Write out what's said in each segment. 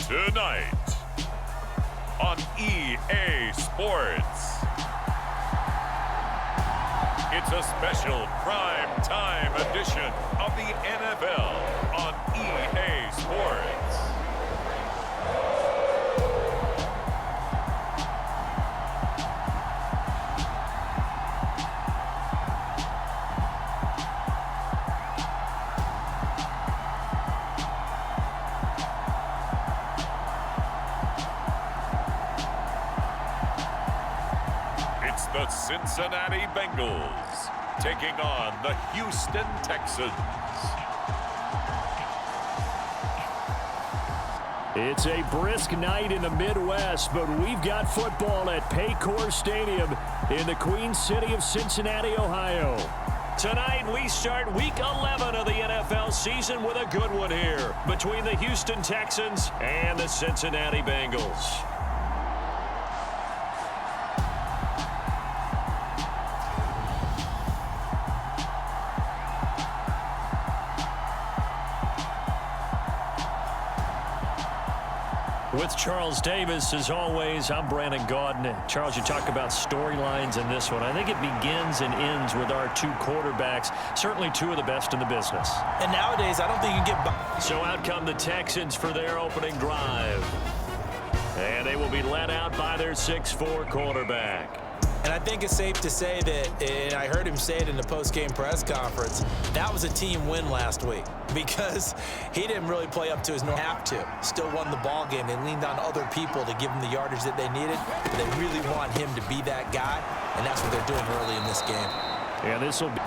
Tonight on EA Sports, it's a special prime time edition of the NFL on EA Sports. The Cincinnati Bengals taking on the Houston Texans. It's a brisk night in the Midwest, but we've got football at Paycor Stadium in the Queen City of Cincinnati, Ohio. Tonight, we start Week 11 of the NFL season with a good one here between the Houston Texans and the Cincinnati Bengals. With Charles Davis, as always, I'm Brandon Gaudin. Charles, you talk about storylines in this one. I think it begins and ends with our two quarterbacks, certainly two of the best in the business. And nowadays, I don't think you can get by. So out come the Texans for their opening drive. And they will be led out by their 6'4" quarterback. And I think it's safe to say that, and I heard him say it in the post-game press conference, that was a team win last week because he didn't really play up to his normal have to. Still won the ball game. They leaned on other people to give him the yardage that they needed, but they really want him to be that guy, and that's what they're doing early in this game. And this will be...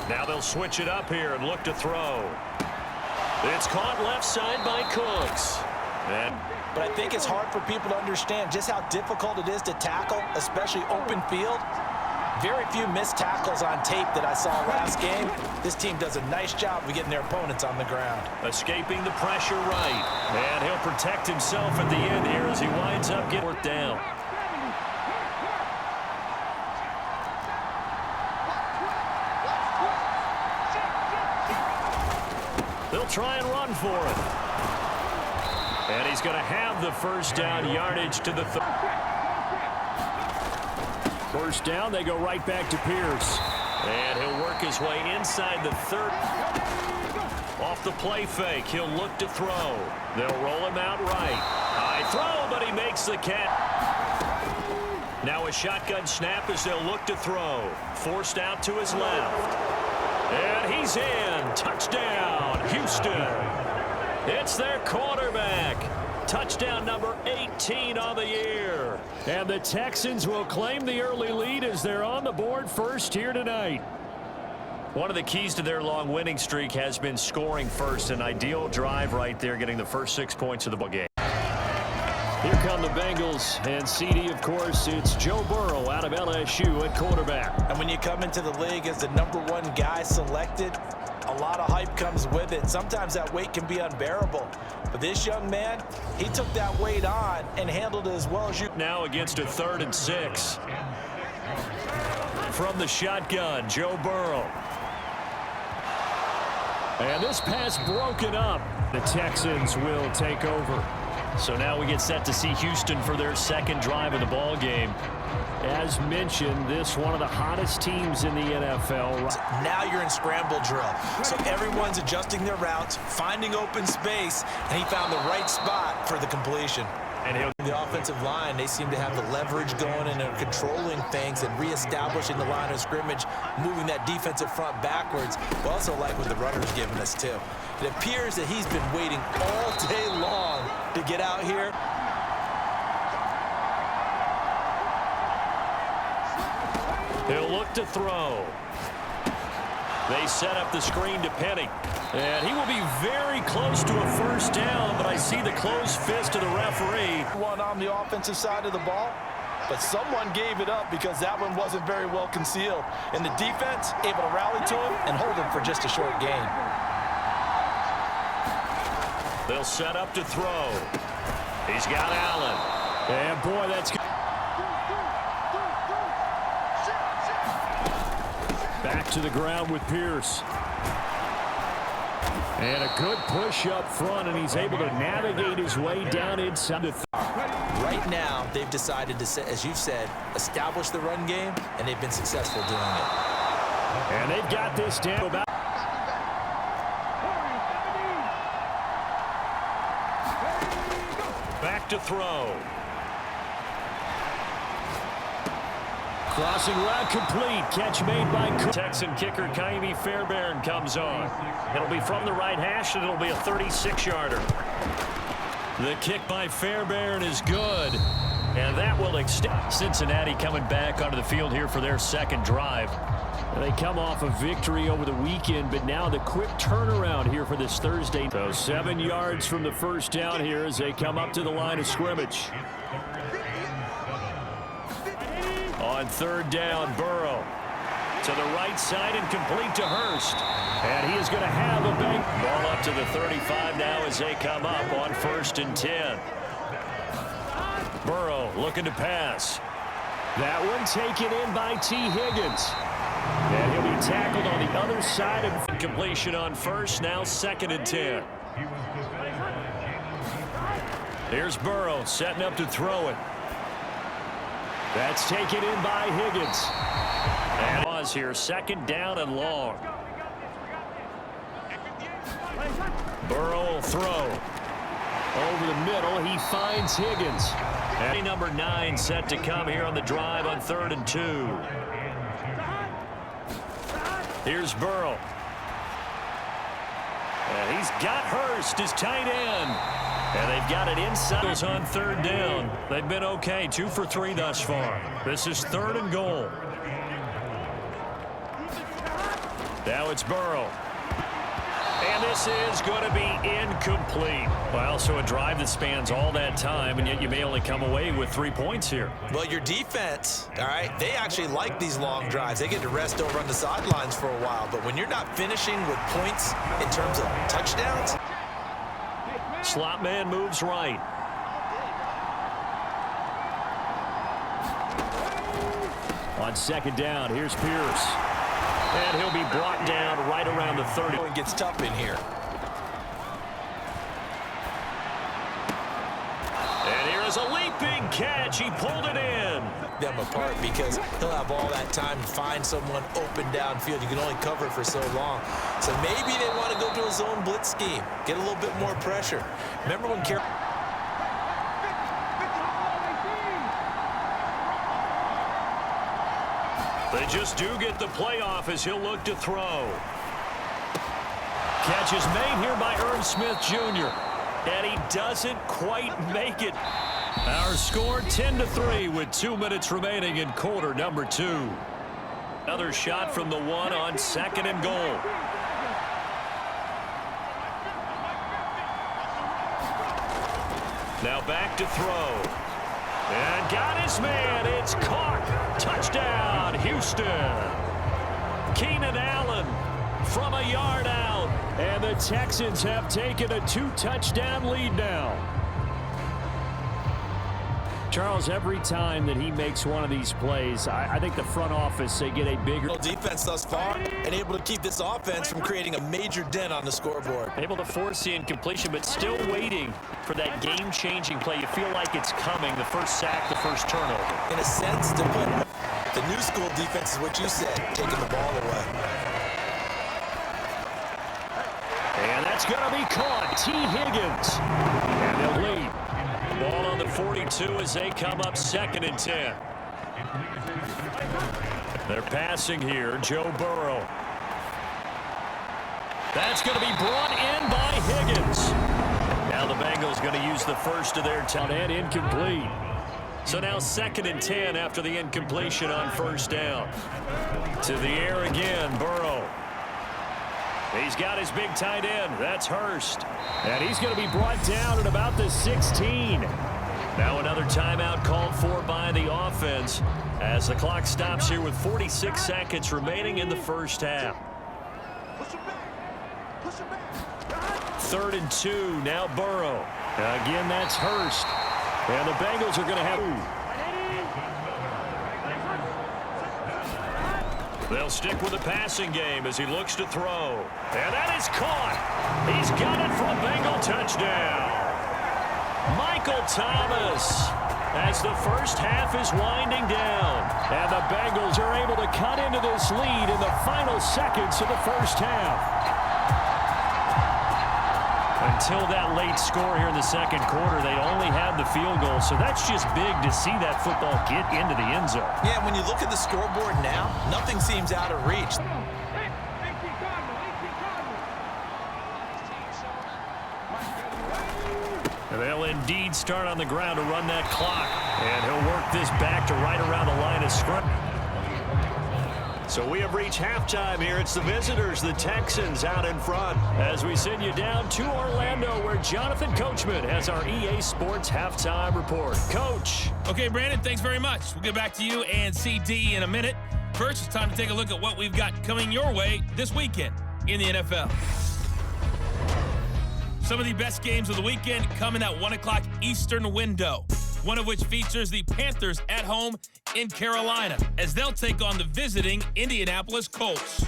Now they'll switch it up here and look to throw. It's caught left side by Cooks. But I think it's hard for people to understand just how difficult it is to tackle, especially open field. Very few missed tackles on tape that I saw last game. This team does a nice job of getting their opponents on the ground. Escaping the pressure right. And he'll protect himself at the end here as he winds up getting worked down. They'll try and run for it. And he's going to have the first down yardage to the first down. They go right back to Pierce. And he'll work his way inside the 30. Off the play fake, he'll look to throw. They'll roll him out right. High throw, but he makes the catch. Now a shotgun snap as they'll look to throw. Forced out to his left. And he's in. Touchdown, Houston. It's their quarterback. Touchdown number 18 on the year. And the Texans will claim the early lead as they're on the board first here tonight. One of the keys to their long winning streak has been scoring first. An ideal drive right there, getting the first 6 points of the game. Here come the Bengals, and CD, of course, it's Joe Burrow out of LSU at quarterback. And when you come into the league as the #1 guy selected, a lot of hype comes with it. Sometimes that weight can be unbearable. But this young man, he took that weight on and handled it as well as you. Now against a 3rd and 6. From the shotgun, Joe Burrow. And this pass broken up. The Texans will take over. So now we get set to see Houston for their second drive of the ball game. As mentioned, this one of the hottest teams in the NFL. Now you're in scramble drill. So everyone's adjusting their routes, finding open space, and he found the right spot for the completion. And the offensive line, they seem to have the leverage going and are controlling things and reestablishing the line of scrimmage, moving that defensive front backwards. We also like what the runner's giving us, too. It appears that he's been waiting all day long to get out here. He'll look to throw. They set up the screen to Penny. And he will be very close to a first down, but I see the closed fist of the referee. One on the offensive side of the ball, but someone gave it up because that one wasn't very well concealed. And the defense able to rally to him and hold him for just a short gain. They'll set up to throw. He's got Allen. And boy, that's good. Back to the ground with Pierce. And a good push up front, and he's able to navigate his way down inside the Right now, they've decided to, as you've said, establish the run game, and they've been successful doing it. And they've got this down about. Back to throw. Crossing route complete. Catch made by Texan kicker Kaimi Fairbairn comes on. It'll be from the right hash, and it'll be a 36-yarder. The kick by Fairbairn is good. And that will extend. Cincinnati coming back onto the field here for their second drive. They come off a victory over the weekend, but now the quick turnaround here for this Thursday. So 7 yards from the first down here as they come up to the line of scrimmage. On third down, Burrow to the right side and complete to Hurst. And he is going to have a big ball up to the 35 now as they come up on 1st and 10. Burrow looking to pass. That one taken in by T. Higgins. And he'll be tackled on the other side of completion on 1st, now 2nd and 10. Here's Burrow setting up to throw it. That's taken in by Higgins. And pause here, 2nd down and long. Burrow will throw. Over the middle, he finds Higgins. And number 9 set to come here on the drive on 3rd and 2. Here's Burrow. And he's got Hurst, his tight end. And they've got it inside on 3rd down. They've been okay, 2 for 3 thus far. This is 3rd and goal. Now it's Burrow. And this is going to be incomplete. Well, so a drive that spans all that time, and yet you may only come away with 3 points here. Well, your defense, all right, they actually like these long drives. They get to rest over on the sidelines for a while. But when you're not finishing with points in terms of touchdowns. Slot man moves right. On 2nd down, here's Pierce. And he'll be brought down right around the 30. It gets tough in here. And here is a leaping catch. He pulled it in. Them apart because he'll have all that time to find someone open downfield. You can only cover it for so long. So maybe they want to go to a zone blitz scheme, get a little bit more pressure. Remember when They just do get the playoff as he'll look to throw. Catch is made here by Irv Smith Jr. And he doesn't quite make it. Our score 10-3 with 2 minutes remaining in quarter number 2. Another shot from the 1 on 2nd and goal. Now back to throw. And got his man. It's caught. Touchdown, Houston. Keenan Allen from a yard out. And the Texans have taken a 2-touchdown lead now. Charles, every time that he makes one of these plays, I think the front office, they get a bigger defense thus far and able to keep this offense from creating a major dent on the scoreboard. Able to force the incompletion, but still waiting for that game-changing play. You feel like it's coming, the first sack, the first turnover. In a sense, to put the new school defense is what you said, taking the ball away. And that's going to be caught. T. Higgins. And they'll lead. Ball on the 42 as they come up 2nd and 10. They're passing here. Joe Burrow. That's going to be brought in by Higgins. Now the Bengals going to use the first of their time and incomplete. So now 2nd and 10 after the incompletion on 1st down. To the air again, Burrow. He's got his big tight end. That's Hurst. And he's going to be brought down at about the 16. Now another timeout called for by the offense as the clock stops here with 46 seconds remaining in the first half. 3rd and 2. Now Burrow. Again, that's Hurst. And the Bengals are going to have... They'll stick with the passing game as he looks to throw. And that is caught. He's got it for a Bengal touchdown. Michael Thomas, as the first half is winding down. And the Bengals are able to cut into this lead in the final seconds of the first half. Until that late score here in the second quarter, they only had the field goal, so that's just big to see that football get into the end zone. Yeah, when you look at the scoreboard now, nothing seems out of reach. They'll indeed start on the ground to run that clock, and he'll work this back to right around the line of scrimmage. So we have reached halftime here. It's the visitors, the Texans, out in front. As we send you down to Orlando, where Jonathan Coachman has our EA Sports halftime report. Coach. Okay, Brandon, thanks very much. We'll get back to you and CD in a minute. First, it's time to take a look at what we've got coming your way this weekend in the NFL. Some of the best games of the weekend come in that 1 o'clock Eastern window, one of which features the Panthers at home in Carolina, as they'll take on the visiting Indianapolis Colts.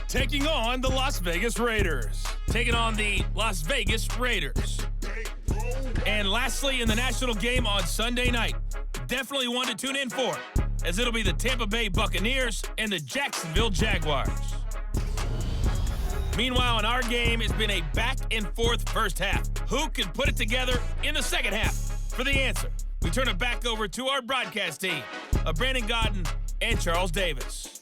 Taking on the Las Vegas Raiders. Taking on the Las Vegas Raiders. And lastly, in the national game on Sunday night, definitely one to tune in for, as it'll be the Tampa Bay Buccaneers and the Jacksonville Jaguars. Meanwhile, in our game, it's been a back-and-forth first half. Who can put it together in the second half? For the answer, we turn it back over to our broadcast team of Brandon Godden and Charles Davis.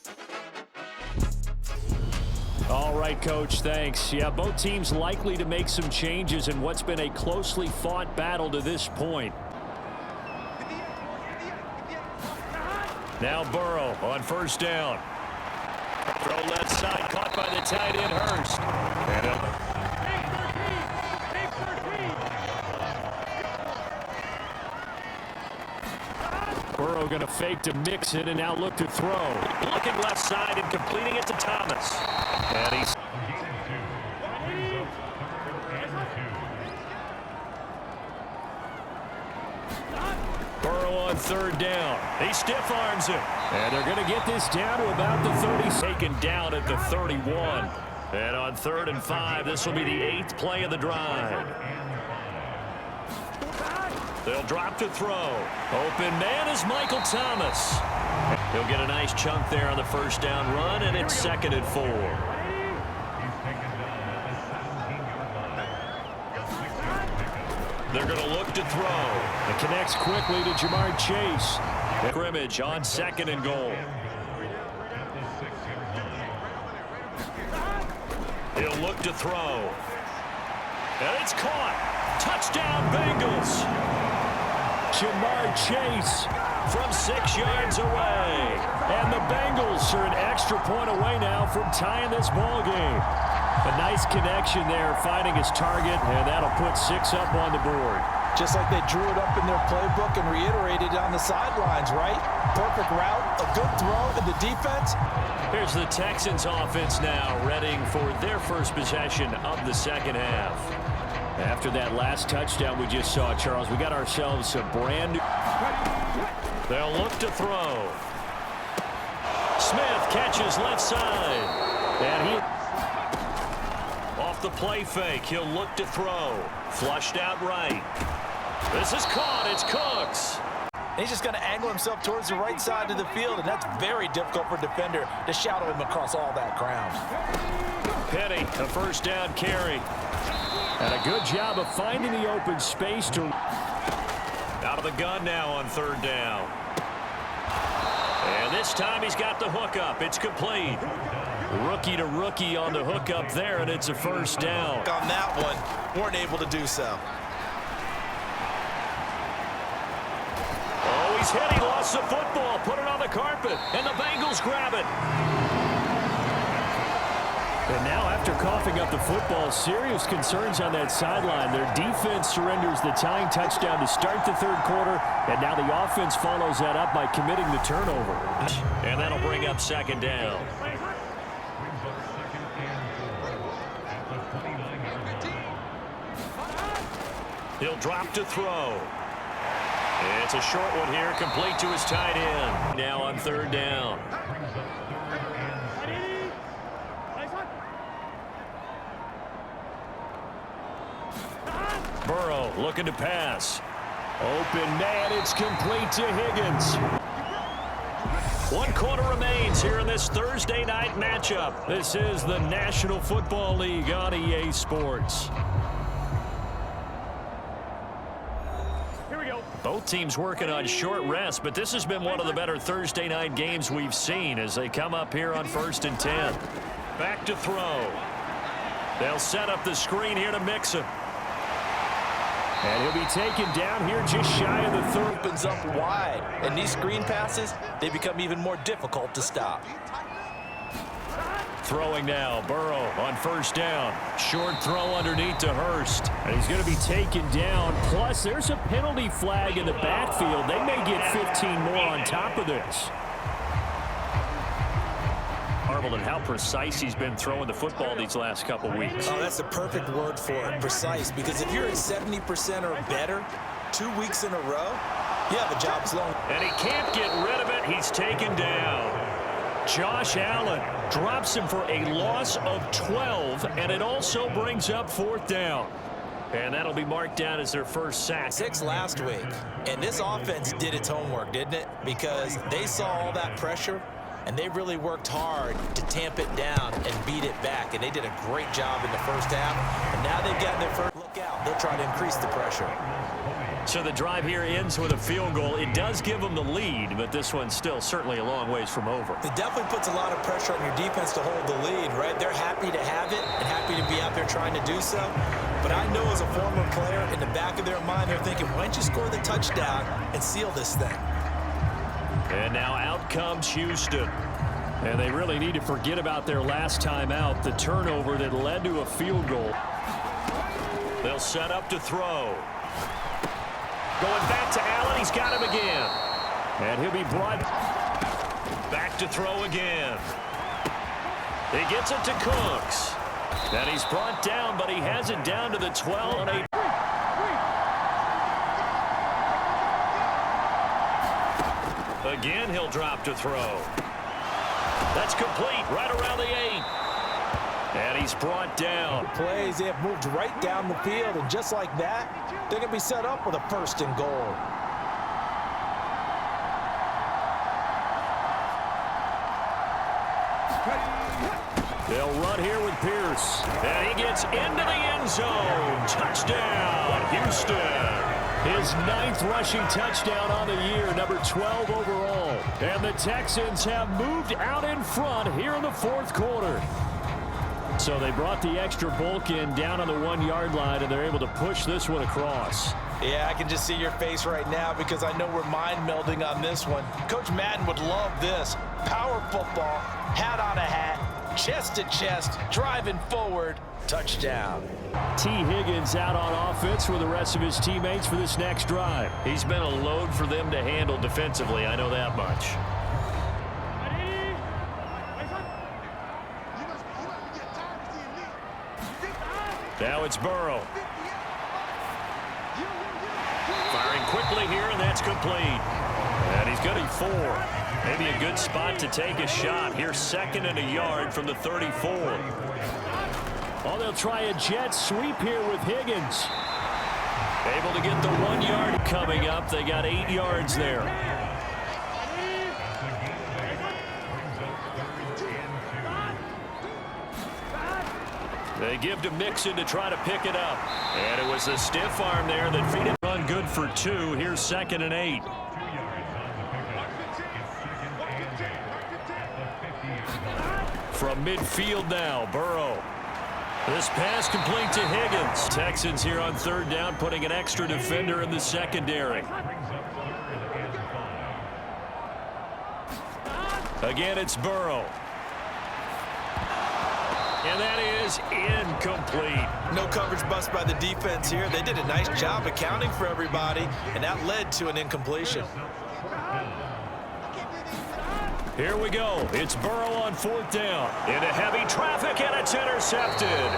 All right, Coach, thanks. Yeah, both teams likely to make some changes in what's been a closely fought battle to this point. Now Burrow on first down. Throw left side, caught by the tight end, Hurst. And Burrow going to fake to mix it and now look to throw. Looking left side and completing it to Thomas. And he's... Burrow on third down. He stiff arms him. And they're going to get this down to about the 30. Taken down at the 31. And on 3rd and 5, this will be the 8th play of the drive. They'll drop to throw. Open man is Michael Thomas. He'll get a nice chunk there on the first down run, and it's 2nd and 4. They're going to look to throw. It connects quickly to Jamar Chase. Scrimmage on 2nd and goal. He'll look to throw. And it's caught. Touchdown, Bengals. Jamar Chase from 6 yards away. And the Bengals are an extra point away now from tying this ball game. A nice connection there, finding his target, and that'll put 6 up on the board. Just like they drew it up in their playbook and reiterated on the sidelines, right? Perfect route, a good throw in the defense. Here's the Texans offense now, readying for their first possession of the second half. After that last touchdown we just saw, Charles, we got ourselves a brand new... They'll look to throw. Smith catches left side. And he... Off the play fake, he'll look to throw. Flushed out right. This is caught, it's Cooks. He's just going to angle himself towards the right side of the field, and that's very difficult for a defender to shadow him across all that ground. Petty, a first down carry. And a good job of finding the open space to... Out of the gun now on 3rd down. And this time he's got the hookup. It's complete. Rookie to rookie on the hookup there, and it's a first down. On that one, weren't able to do so. Oh, he's hit. He lost the football. Put it on the carpet, and the Bengals grab it. And now, after coughing up the football, serious concerns on that sideline. Their defense surrenders the tying touchdown to start the 3rd quarter, and now the offense follows that up by committing the turnover. And that'll bring up 2nd down. He'll drop to throw. It's a short one here, complete to his tight end. Now on 3rd down. Burrow looking to pass. Open man, it's complete to Higgins. 1 quarter remains here in this Thursday night matchup. This is the National Football League on EA Sports. Here we go. Both teams working on short rest, but this has been one of the better Thursday night games we've seen as they come up here on 1st and 10. Back to throw. They'll set up the screen here to mix him. And he'll be taken down here just shy of the 30. Opens up wide. And these screen passes, they become even more difficult to stop. Throwing now, Burrow on 1st down. Short throw underneath to Hurst. And he's going to be taken down. Plus, there's a penalty flag in the backfield. They may get 15 more on top of this. And how precise he's been throwing the football these last couple weeks. Oh, that's the perfect word for it, precise. Because if you're at 70% or better 2 weeks in a row, yeah, the job's long. And he can't get rid of it. He's taken down. Josh Allen drops him for a loss of 12, and it also brings up 4th down. And that'll be marked down as their first sack. 6 last week. And this offense did its homework, didn't it? Because they saw all that pressure, and they really worked hard to tamp it down and beat it back. And they did a great job in the first half. And now they've gotten their first look out. They'll try to increase the pressure. So the drive here ends with a field goal. It does give them the lead, but this one's still certainly a long ways from over. It definitely puts a lot of pressure on your defense to hold the lead, right? They're happy to have it and happy to be out there trying to do so. But I know as a former player, in the back of their mind, they're thinking, why don't you score the touchdown and seal this thing? And now out comes Houston. And they really need to forget about their last time out, the turnover that led to a field goal. They'll set up to throw. Going back to Allen, he's got him again. And he'll be brought back to throw again. He gets it to Cooks. And he's brought down, but he has it down to the 12 on 8. Again, he'll drop to throw. That's complete right around the 8. And he's brought down. Plays, they have moved right down the field, and just like that, they're going to be set up with a 1st and goal. They'll run here with Pierce. And he gets into the end zone. Touchdown, Houston. His 9th rushing touchdown on the year, number 12 overall. And the Texans have moved out in front here in the 4th quarter. So they brought the extra bulk in down on the 1-yard line, and they're able to push this one across. Yeah, I can just see your face right now because I know we're mind melding on this one. Coach Madden would love this. Power football, hat on a hat, chest to chest, driving forward, touchdown. T. Higgins out on offense with the rest of his teammates for this next drive. He's been a load for them to handle defensively, I know that much. Now it's Burrow. Firing quickly here, and that's complete. And he's going to be 4. Maybe a good spot to take a shot. Here's 2nd and a yard from the 34. Oh, they'll try a jet sweep here with Higgins. Able to get the 1 yard coming up. They got 8 yards there. They give to Mixon to try to pick it up. And it was a stiff arm there that feed it run good for 2. Here's 2nd and 8. From midfield now, Burrow. This pass complete to Higgins. Texans here on 3rd down, putting an extra defender in the secondary. Again, it's Burrow. And that is incomplete. No coverage bust by the defense here. They did a nice job accounting for everybody, and that led to an incompletion. Here we go. It's Burrow on 4th down. Into heavy traffic, and it's intercepted.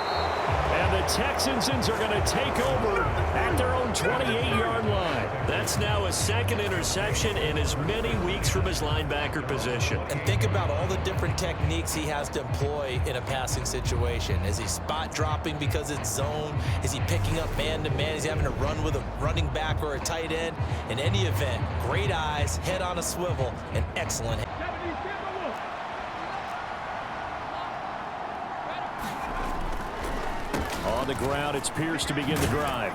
And the Texans are going to take over at their own 28-yard line. That's now a second interception in as many weeks from his linebacker position. And think about all the different techniques he has to employ in a passing situation. Is he spot dropping because it's zone? Is he picking up man-to-man? Is he having to run with a running back or a tight end? In any event, great eyes, head on a swivel, and excellent. On the ground, it's Pierce to begin the drive.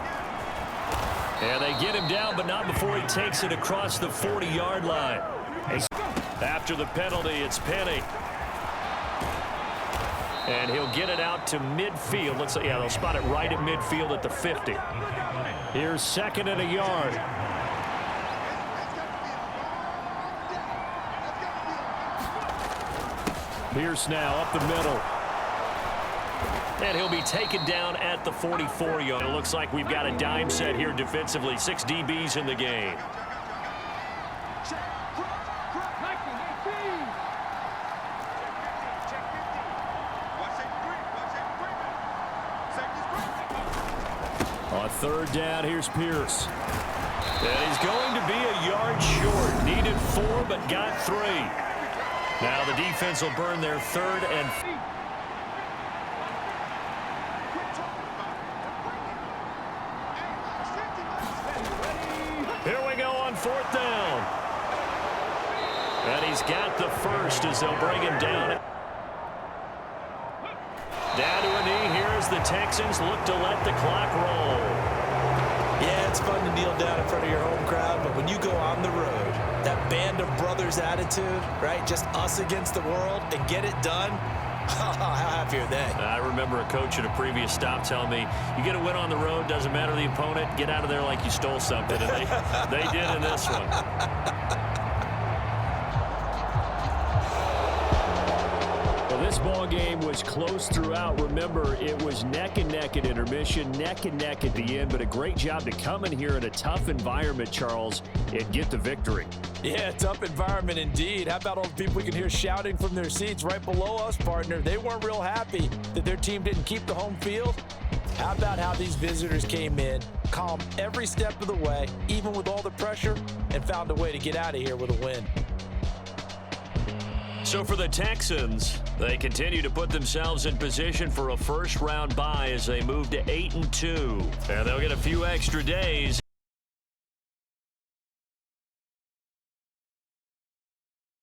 And they get him down, but not before he takes it across the 40-yard line. After the penalty, it's Penny. And he'll get it out to midfield. Let's say, yeah, they'll spot it right at midfield at the 50. Here's second and a yard. Pierce now up the middle. And he'll be taken down at the 44-yard. It looks like we've got a dime set here defensively. 6 DBs in the game. On third down, here's Pierce. And he's going to be a yard short. Needed 4, but got 3. Now the defense will burn their third and here we go on fourth down. And he's got the first as they'll bring him down. Down to a knee here as the Texans look to let the clock roll. Yeah, it's fun to kneel down in front of your home crowd, but when you go on the road, that band of brothers attitude, right? Just us against the world and get it done. How happy are they? I remember a coach at a previous stop telling me, you get a win on the road, doesn't matter the opponent, get out of there like you stole something. And they did in this one. Well, this ball game was close throughout. Remember, it was neck and neck at intermission, neck and neck at the end, but a great job to come in here in a tough environment, Charles, and get the victory. Yeah, tough environment indeed. How about all the people we can hear shouting from their seats right below us, partner? They weren't real happy that their team didn't keep the home field. How about how these visitors came in, calm every step of the way, even with all the pressure, and found a way to get out of here with a win. So for the Texans, they continue to put themselves in position for a first-round bye as they move to 8-2. And they'll get a few extra days.